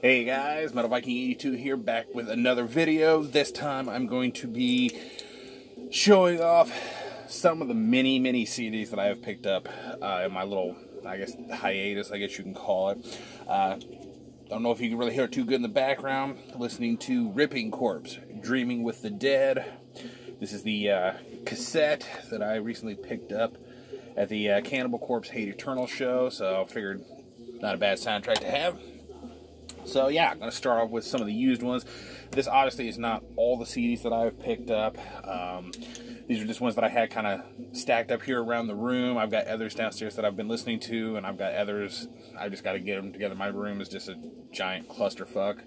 Hey guys, Metal Viking 82 here, back with another video. This time I'm going to be showing off some of the many CDs that I have picked up in my little, I guess, hiatus, I guess you can call it. Don't know if you can really hear it too good in the background. Listening to Ripping Corpse, Dreaming with the Dead. This is the cassette that I recently picked up at the Cannibal Corpse Hate Eternal show, so I figured not a bad soundtrack to have. So yeah, I'm going to start off with some of the used ones. This obviously is not all the CDs that I've picked up. These are just ones that I had kind of stacked up here around the room. I've got others downstairs that I've been listening to, and I've got others, I just got to get them together. My room is just a giant clusterfuck.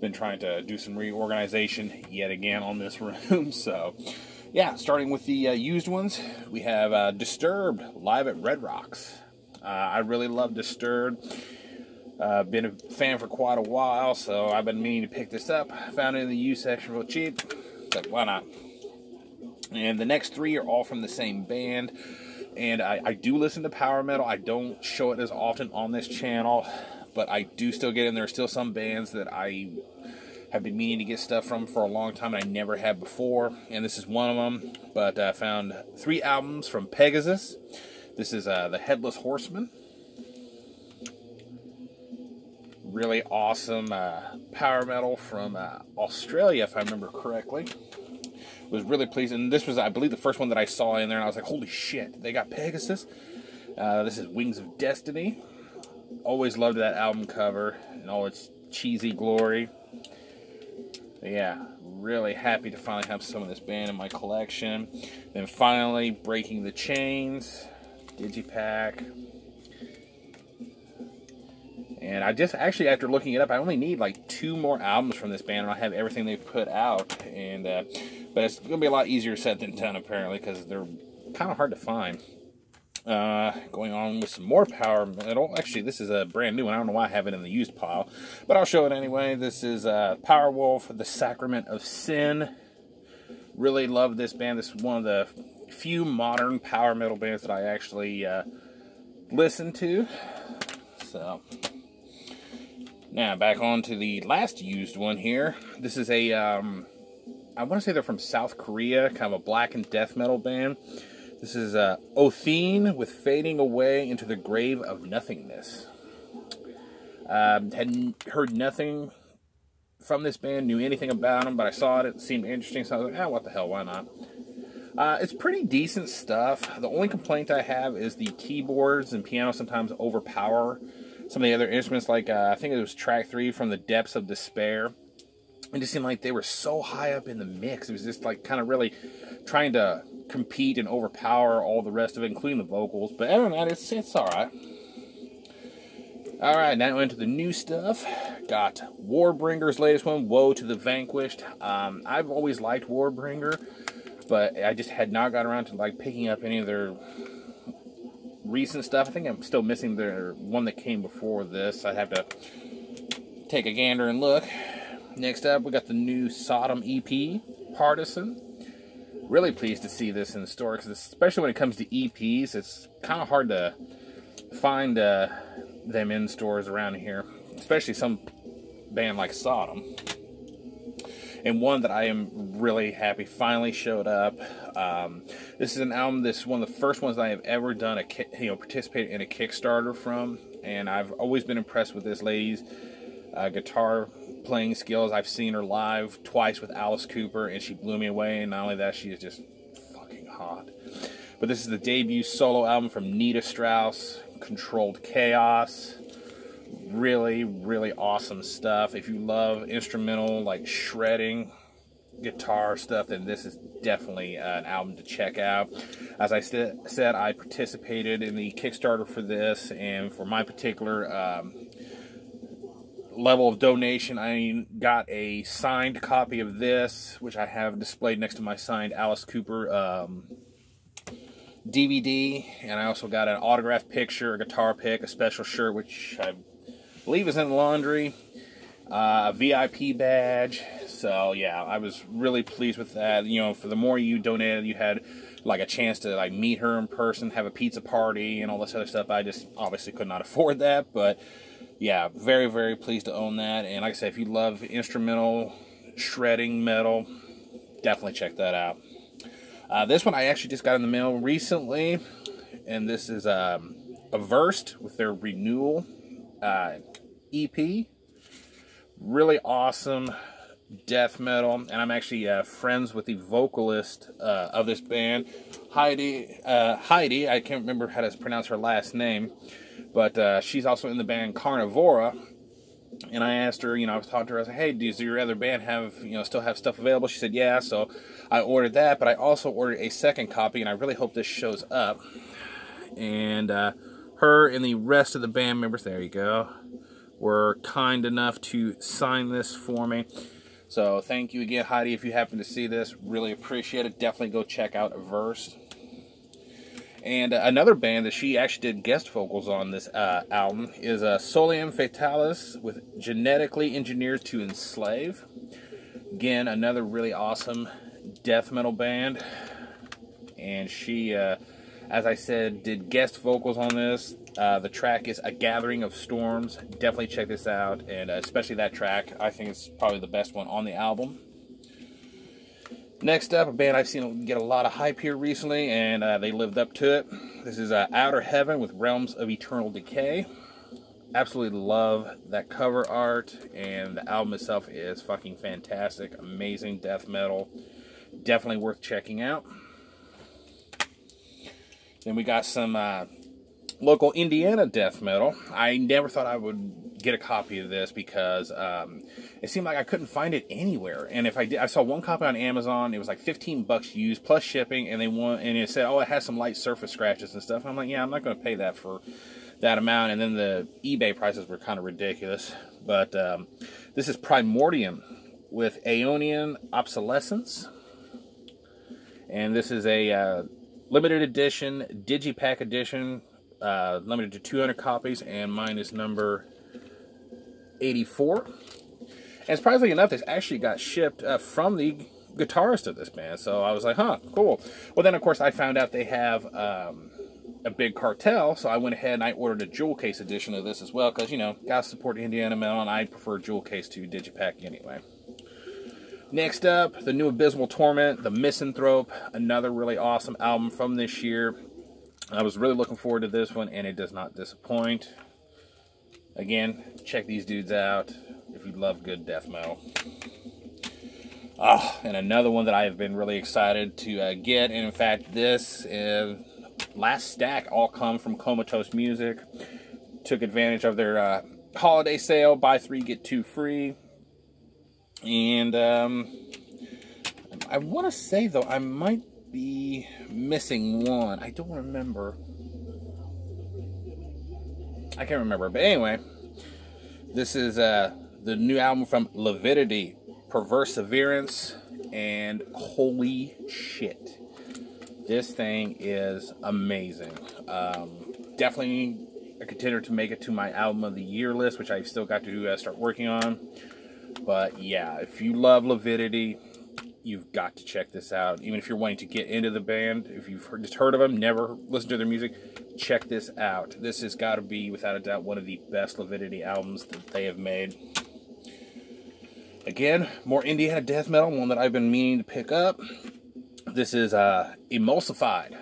Been trying to do some reorganization yet again on this room. So yeah, starting with the used ones, we have Disturbed live at Red Rocks. I really love Disturbed. Been a fan for quite a while, so I've been meaning to pick this up. Found it in the used section real cheap. It's like, why not? And the next three are all from the same band. And I do listen to power metal. I don't show it as often on this channel, but I do still get in. There are still some bands that I have been meaning to get stuff from for a long time, and I never have before. And this is one of them. But I found 3 albums from Pegasus. This is the Headless Horseman. Really awesome power metal from Australia, if I remember correctly. Was really pleased, and this was, I believe, the first one that I saw in there, and I was like, holy shit, they got Pegasus. This is Wings of Destiny. Always loved that album cover and all its cheesy glory. But yeah, really happy to finally have some of this band in my collection. Then finally, Breaking the Chains, Digipack. And I just, actually, after looking it up, I only need like 2 more albums from this band, and I have everything they've put out. And but it's going to be a lot easier said than done, apparently, because they're kind of hard to find. Going on with some more power metal. Actually, this is a brand new one. I don't know why I have it in the used pile, but I'll show it anyway. This is Powerwolf, The Sacrament of Sin. Really love this band. This is one of the few modern power metal bands that I actually listen to. So now, back on to the last used one here. This is a, I want to say they're from South Korea, kind of a black and death metal band. This is Othene with Fading Away into the Grave of Nothingness. Had heard nothing from this band, knew anything about them, but I saw it seemed interesting, so I was like, what the hell, why not? It's pretty decent stuff. The only complaint I have is the keyboards and piano sometimes overpower some of the other instruments, like I think it was track 3 from The Depths of Despair. It just seemed like they were so high up in the mix. It was just like kind of really trying to compete and overpower all the rest of it, including the vocals. But other than that, it's alright. Alright, now into the new stuff. Got Warbringer's latest one, Woe to the Vanquished. I've always liked Warbringer, but I just had not got around to like picking up any of their recent stuff. I think I'm still missing their one that came before this. I'd have to take a gander and look. Next up, we got the new Sodom EP, Partisan. Really pleased to see this in the store, because especially when it comes to EPs, it's kind of hard to find them in stores around here, especially some band like Sodom. And one that I am really happy finally showed up. This is an album, this is one of the first ones that I have ever done participated in a Kickstarter from, and I've always been impressed with this lady's guitar playing skills. I've seen her live twice with Alice Cooper, and she blew me away, and not only that, she is just fucking hot. But this is the debut solo album from Nita Strauss, Controlled Chaos. Really awesome stuff. If you love instrumental, like shredding guitar stuff, then this is definitely an album to check out. As I said, I participated in the Kickstarter for this, and for my particular level of donation, I got a signed copy of this, which I have displayed next to my signed Alice Cooper DVD, and I also got an autographed picture, a guitar pick, a special shirt, which I believe is in the laundry, a VIP badge. So yeah, I was really pleased with that. You know, for the more you donated, you had like a chance to like meet her in person, have a pizza party, and all this other stuff. I just obviously could not afford that, but yeah, very, very pleased to own that. And like I said, if you love instrumental shredding metal, definitely check that out. This one I actually just got in the mail recently, and this is a Versed with their Renewal EP. Really awesome death metal, and I'm actually friends with the vocalist of this band, Heidi. I can't remember how to pronounce her last name, but she's also in the band Carnivora. And I asked her, I was talking to her, I said, hey, does your other band have, still have stuff available? She said, yeah, so I ordered that, but I also ordered a second copy, and I really hope this shows up. And her and the rest of the band members, there you go, were kind enough to sign this for me. So thank you again, Heidi, if you happen to see this. Really appreciate it. Definitely go check out Versed. And another band that she actually did guest vocals on this album is Solium Fatalis with Genetically Engineered to Enslave. Again, another really awesome death metal band. And she, as I said, did guest vocals on this. The track is A Gathering of Storms. Definitely check this out, and especially that track. I think it's probably the best one on the album. Next up, a band I've seen get a lot of hype here recently, and they lived up to it. This is Outer Heaven with Realms of Eternal Decay. Absolutely love that cover art, and the album itself is fucking fantastic. Amazing death metal. Definitely worth checking out. Then we got some local Indiana death metal. I never thought I would get a copy of this because it seemed like I couldn't find it anywhere. And if I did, I saw one copy on Amazon. It was like 15 bucks used plus shipping, and it said, oh, it has some light surface scratches and stuff. And I'm like, yeah, I'm not going to pay that for that amount. And then the eBay prices were kind of ridiculous. But this is Primordium with Aeonian Obsolescence, and this is a limited edition digipack edition. Limited to 200 copies, and mine is number 84. And surprisingly enough, this actually got shipped from the guitarist of this band, so I was like, huh, cool. Well, then of course I found out they have a big cartel, so I went ahead and I ordered a jewel case edition of this as well, because, gotta support Indiana metal, and I prefer jewel case to digipack anyway. Next up, the new Abysmal Torment, The Misanthrope, another really awesome album from this year. I was really looking forward to this one, and it does not disappoint. Again, check these dudes out if you love good death metal. Oh, and another one that I have been really excited to get, and in fact, this last stack all come from Comatose Music. Took advantage of their holiday sale, buy 3, get 2 free. And I want to say, though, I might be missing one. I don't remember. I can't remember. But anyway, this is the new album from Leviticity, Perseverance, and holy shit, this thing is amazing. Definitely a contender to make it to my album of the year list, which I've still got to start working on. But yeah, if you love Leviticity, you've got to check this out. Even if you're wanting to get into the band, if you've just heard of them, never listened to their music, check this out. This has got to be, without a doubt, one of the best Leviticity albums that they have made. Again, more Indiana death metal, one that I've been meaning to pick up. This is Emulsified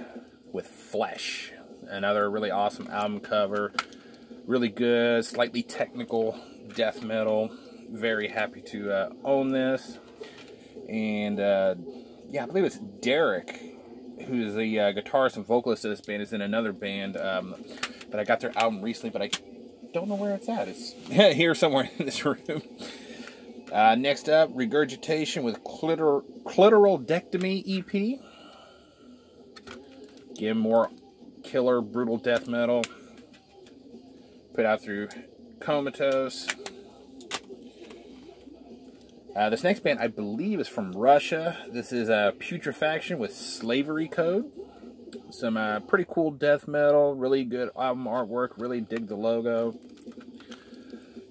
with Flesh. Another really awesome album cover. Really good, slightly technical death metal. Very happy to own this. And yeah, I believe it's Derek, who's the guitarist and vocalist of this band, is in another band that I got their album recently, but I don't know where it's at. It's here somewhere in this room. Next up, Regurgitation with Clitoraldectomy EP. Again, more killer, brutal death metal. Put out through Comatose. This next band, I believe, is from Russia. This is Putrefaction with Slavery Code. Some pretty cool death metal, really good album artwork, really dig the logo.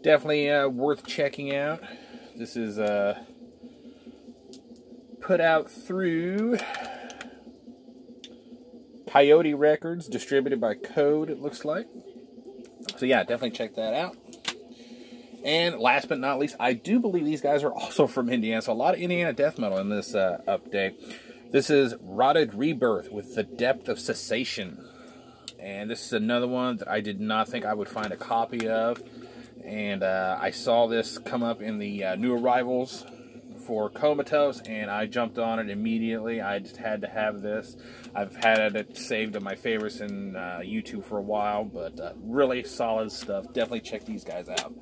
Definitely worth checking out. This is put out through Coyote Records, distributed by Code, it looks like. So yeah, definitely check that out. And last but not least, I do believe these guys are also from Indiana, so a lot of Indiana death metal in this update. This is Rotted Rebirth with the Depth of Cessation. And this is another one that I did not think I would find a copy of. And I saw this come up in the new arrivals for Comatose, and I jumped on it immediately. I just had to have this. I've had it saved in my favorites in YouTube for a while, but really solid stuff. Definitely check these guys out.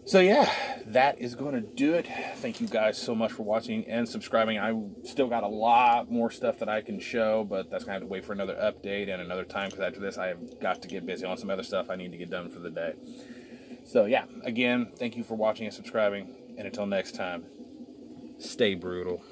So yeah, that is going to do it. Thank you guys so much for watching and subscribing. I still got a lot more stuff that I can show, but that's going to have to wait for another update and another time, because after this I have got to get busy on some other stuff I need to get done for the day. So yeah, again, thank you for watching and subscribing, and until next time, stay brutal.